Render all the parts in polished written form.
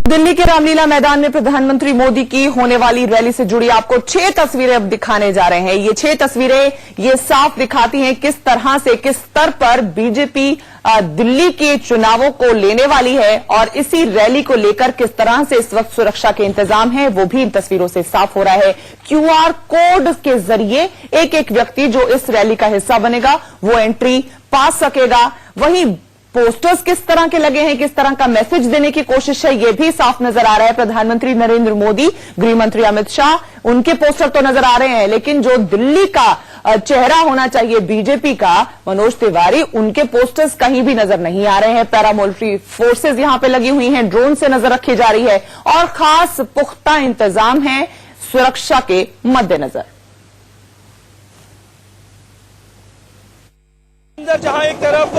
दिल्ली के रामलीला मैदान में प्रधानमंत्री मोदी की होने वाली रैली से जुड़ी आपको 6 तस्वीरें अब दिखाने जा रहे हैं। ये 6 तस्वीरें ये साफ दिखाती हैं किस तरह से किस स्तर पर बीजेपी दिल्ली के चुनावों को लेने वाली है और इसी रैली को लेकर किस तरह से इस वक्त सुरक्षा के इंतजाम है वो भी इन तस्वीरों से साफ हो रहा है। क्यूआर कोड के जरिए एक एक व्यक्ति जो इस रैली का हिस्सा बनेगा वो एंट्री पा सकेगा। वहीं पोस्टर्स किस तरह के लगे हैं, किस तरह का मैसेज देने की कोशिश है, यह भी साफ नजर आ रहा है। प्रधानमंत्री नरेंद्र मोदी, गृह मंत्री अमित शाह, उनके पोस्टर तो नजर आ रहे हैं, लेकिन जो दिल्ली का चेहरा होना चाहिए बीजेपी का, मनोज तिवारी, उनके पोस्टर्स कहीं भी नजर नहीं आ रहे हैं। पैरामिलिट्री फोर्सेज यहां पे लगी हुई हैं, ड्रोन से नजर रखी जा रही है और खास पुख्ता इंतजाम है सुरक्षा के मद्देनजर। जहां एक तरफ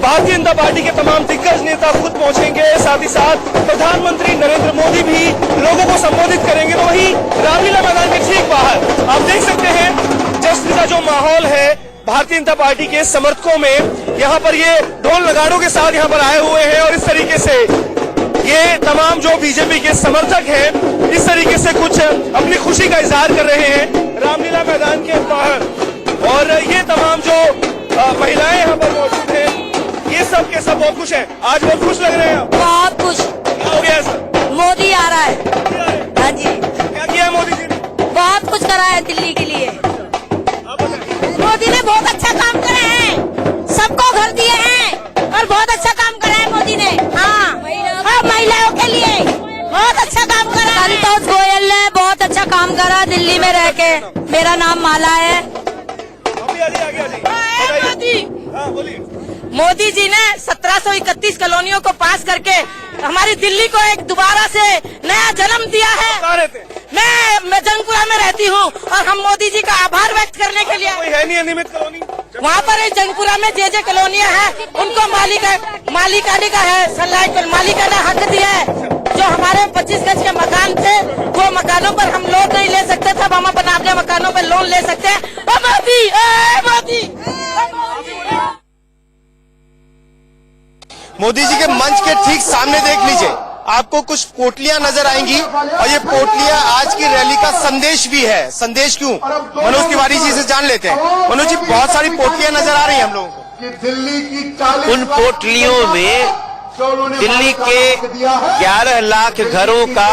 भारतीय जनता पार्टी के तमाम दिग्गज नेता खुद पहुंचेंगे, साथ ही साथ प्रधानमंत्री नरेंद्र मोदी भी लोगों को संबोधित करेंगे, तो वहीं रामलीला मैदान के ठीक बाहर आप देख सकते हैं जश्न का जो माहौल है भारतीय जनता पार्टी के समर्थकों में। यहाँ पर ये ढोल नगाड़ों के साथ यहाँ पर आए हुए हैं और इस तरीके से ये तमाम जो बीजेपी के समर्थक हैं इस तरीके से कुछ अपनी खुशी का इजहार कर रहे हैं रामलीला मैदान के बाहर। और ये तमाम जो महिलाएं यहाँ पर मौजूद हैं ये सब के सब बहुत खुश हैं। आज बहुत खुश लग रहे हैं। बहुत खुश। क्या हो गया सर? मोदी आ रहा है। हाँ जी। क्या किया है मोदी जी ने? बहुत कुछ करा है दिल्ली के लिए। मोदी ने बहुत अच्छा काम करा है, सबको घर दिए हैं और बहुत अच्छा काम करा है मोदी ने। हाँ, महिलाओं के लिए बहुत अच्छा काम करा। संतोष गोयल ने बहुत अच्छा काम करा दिल्ली में रह के। मेरा नाम माला है। मोदी जी ने 1731 कॉलोनियों को पास करके हमारी दिल्ली को एक दोबारा से नया जन्म दिया है। मैं जंगपुरा में रहती हूँ और हम मोदी जी का आभार व्यक्त करने के लिए। कोई है नहीं अनियमित कॉलोनी वहाँ पर जंगपुरा में जे कॉलोनियाँ हैं उनको मालिकानी का है, सनलाइट मालिकाना हक दिया है। जो हमारे 25 गज के मकान थे वो मकानों पर हम लोन नहीं ले सकते थे, अब हम अपने मकानों पर लोन ले सकते हैं। मोदी जी के मंच के ठीक सामने देख लीजिए, आपको कुछ पोटलियां नजर आएंगी और ये पोटलियां आज की रैली का संदेश भी है। संदेश क्यों, मनोज तिवारी जी से जान लेते हैं। मनोज जी, बहुत सारी पोटलियां नजर आ रही हैं हम लोगों को। उन पोटलियों में दिल्ली के 11 लाख घरों का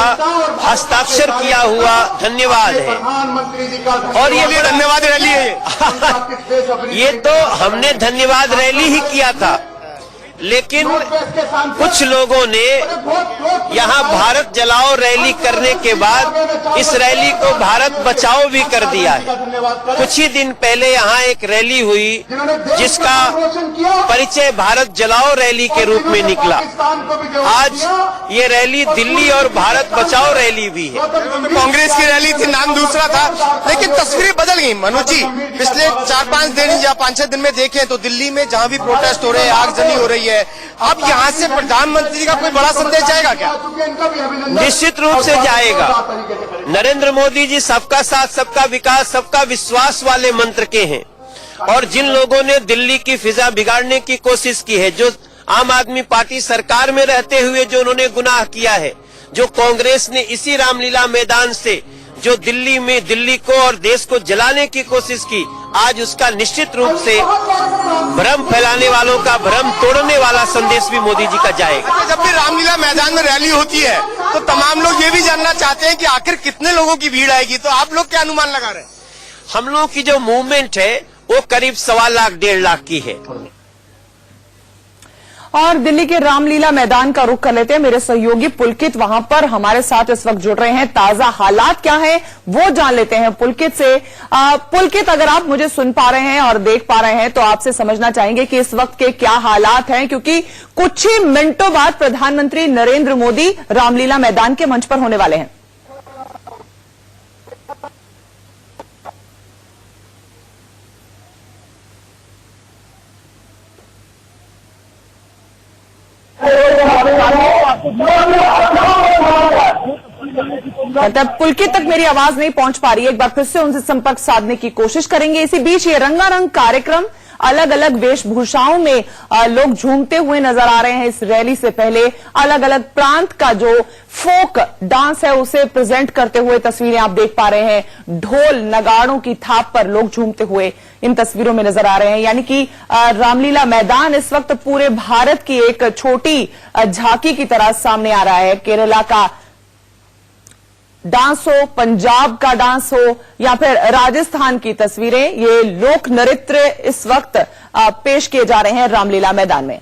हस्ताक्षर किया हुआ धन्यवाद है और ये भी धन्यवाद रैली है। ये तो हमने धन्यवाद रैली ही किया था, लेकिन कुछ लोगों ने यहाँ भारत जलाओ रैली करने के बाद इस रैली को भारत बचाओ भी कर दिया है। कुछ ही दिन पहले यहाँ एक रैली हुई जिसका परिचय भारत जलाओ रैली के रूप में निकला। आज ये रैली दिल्ली और भारत बचाओ रैली भी है। कांग्रेस की रैली थी, नाम दूसरा था, लेकिन तस्वीरें बदल गई। मनोज जी, पिछले 4-5 दिन या 5-6 दिन में देखें तो दिल्ली में जहाँ भी प्रोटेस्ट हो रहे हैं, आगजनी हो रही है, अब यहाँ से प्रधानमंत्री का कोई बड़ा संदेश जाएगा क्या? निश्चित रूप से जाएगा। नरेंद्र मोदी जी सबका साथ, सबका विकास, सबका विश्वास वाले मंत्र के हैं और जिन लोगों ने दिल्ली की फिजा बिगाड़ने की कोशिश की है, जो आम आदमी पार्टी सरकार में रहते हुए जो उन्होंने गुनाह किया है, जो कांग्रेस ने इसी रामलीला मैदान से जो दिल्ली को और देश को जलाने की कोशिश की, आज उसका निश्चित रूप से भ्रम फैलाने वालों का भ्रम तोड़ने वाला संदेश भी मोदी जी का जाएगा। जब भी रामलीला मैदान में रैली होती है तो तमाम लोग ये भी जानना चाहते हैं कि आखिर कितने लोगों की भीड़ आएगी, तो आप लोग क्या अनुमान लगा रहे हैं? हम लोगों की जो मूवमेंट है वो करीब 1.25 लाख 1.5 लाख की है। और दिल्ली के रामलीला मैदान का रुख कर लेते हैं। मेरे सहयोगी पुलकित वहां पर हमारे साथ इस वक्त जुड़ रहे हैं। ताजा हालात क्या हैं वो जान लेते हैं पुलकित से। पुलकित, अगर आप मुझे सुन पा रहे हैं और देख पा रहे हैं तो आपसे समझना चाहेंगे कि इस वक्त के क्या हालात हैं, क्योंकि कुछ ही मिनटों बाद प्रधानमंत्री नरेंद्र मोदी रामलीला मैदान के मंच पर होने वाले हैं। मतलब पुलकित तक मेरी आवाज नहीं पहुंच पा रही है, एक बार फिर से उनसे संपर्क साधने की कोशिश करेंगे। इसी बीच ये रंगारंग कार्यक्रम, अलग अलग वेशभूषाओं में लोग झूमते हुए नजर आ रहे हैं। इस रैली से पहले अलग अलग प्रांत का जो फोक डांस है उसे प्रेजेंट करते हुए तस्वीरें आप देख पा रहे हैं। ढोल नगाड़ों की थाप पर लोग झूमते हुए इन तस्वीरों में नजर आ रहे हैं। यानी कि रामलीला मैदान इस वक्त पूरे भारत की एक छोटी झांकी की तरह सामने आ रहा है। केरला का डांस हो, पंजाब का डांस हो या फिर राजस्थान की तस्वीरें, ये लोक नृत्य इस वक्त पेश किए जा रहे हैं रामलीला मैदान में। ये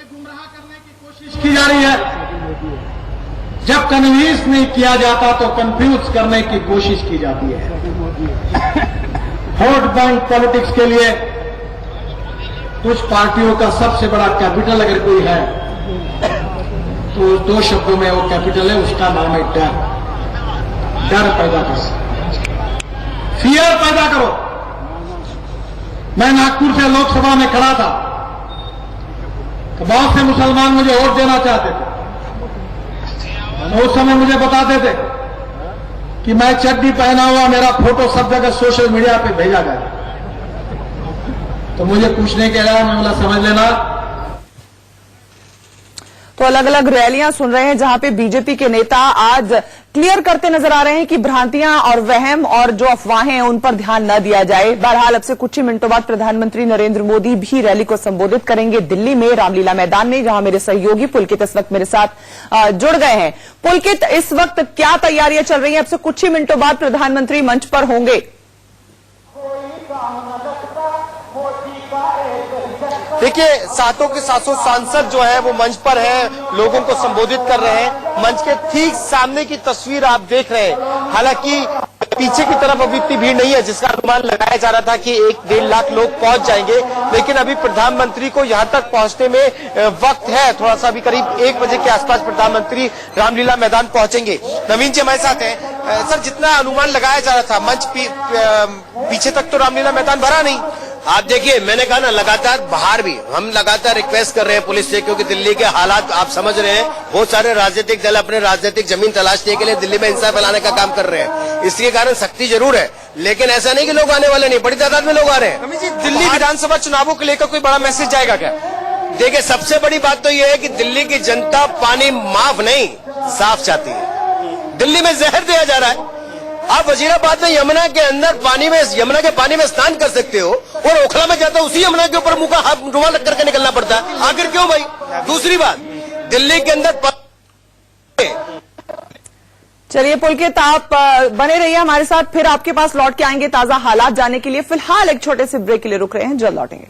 गुमराह करने की कोशिश की जा रही है। जब कन्विंस नहीं किया जाता तो कंफ्यूज करने की कोशिश की जाती है। वोट बैंक पॉलिटिक्स के लिए कुछ पार्टियों का सबसे बड़ा कैपिटल अगर कोई है तो दो शब्दों में वो कैपिटल है, उसका नाम है डर। डर पैदा करो, फियर पैदा करो। मैं नागपुर से लोकसभा में खड़ा था तो बहुत से मुसलमान मुझे वोट देना चाहते थे। तो उस समय मुझे बताते थे कि मैं चड्डी पहना हुआ, मेरा फोटो सब जगह सोशल मीडिया पे भेजा गया। तो मुझे कुछ नहीं कह रहा, मैं बोला समझ लेना। तो अलग अलग रैलियां सुन रहे हैं जहां पे बीजेपी के नेता आज क्लियर करते नजर आ रहे हैं कि भ्रांतियां और वहम और जो अफवाहें हैं उन पर ध्यान न दिया जाए। बहरहाल अब से कुछ ही मिनटों बाद प्रधानमंत्री नरेंद्र मोदी भी रैली को संबोधित करेंगे दिल्ली में रामलीला मैदान में, जहां मेरे सहयोगी पुलकित इस वक्त मेरे साथ जुड़ गए हैं। पुलकित, इस वक्त क्या तैयारियां चल रही हैं? अब से कुछ ही मिनटों बाद प्रधानमंत्री मंच पर होंगे। देखिए, 700 के 700 सांसद जो है वो मंच पर है, लोगों को संबोधित कर रहे हैं। मंच के ठीक सामने की तस्वीर आप देख रहे हैं। हालांकि पीछे की तरफ अभी इतनी भीड़ नहीं है जिसका अनुमान लगाया जा रहा था कि 1-1.5 लाख लोग पहुंच जाएंगे, लेकिन अभी प्रधानमंत्री को यहां तक पहुंचने में वक्त है। थोड़ा सा अभी करीब 1 बजे के आसपास प्रधानमंत्री रामलीला मैदान पहुंचेंगे। नवीन जी हमारे साथ हैं। सर, जितना अनुमान लगाया जा रहा था मंच पीछे तक तो रामलीला मैदान भरा नहीं। आप देखिए, मैंने कहा ना, लगातार बाहर भी हम लगातार रिक्वेस्ट कर रहे हैं पुलिस से, क्योंकि दिल्ली के हालात आप समझ रहे हैं। बहुत सारे राजनीतिक दल अपने राजनीतिक जमीन तलाशने के लिए दिल्ली में हिंसा फैलाने का काम कर रहे हैं। इसके कारण सख्ती जरूर है, लेकिन ऐसा नहीं कि लोग आने वाले नहीं, बड़ी तादाद में लोग आ रहे हैं। नवीन जी, दिल्ली विधानसभा चुनावों को लेकर कोई बड़ा मैसेज जाएगा क्या? देखिए, सबसे बड़ी बात तो यह है कि दिल्ली की जनता पानी माफ नहीं, साफ चाहती है। दिल्ली में जहर दिया जा रहा है। आप वजीराबाद में यमुना के अंदर यमुना के पानी में स्नान कर सकते हो, और ओखला में जाता है उसी यमुना के ऊपर मुंह का हाथ रुमाल रख करके निकलना पड़ता है। आखिर क्यों भाई? दूसरी बात, दिल्ली के अंदर चलिए पुलकित, आप बने रहिए हमारे साथ, फिर आपके पास लौट के आएंगे ताजा हालात जानने के लिए। फिलहाल एक छोटे से ब्रेक के लिए रुक रहे हैं, जल्द लौटेंगे।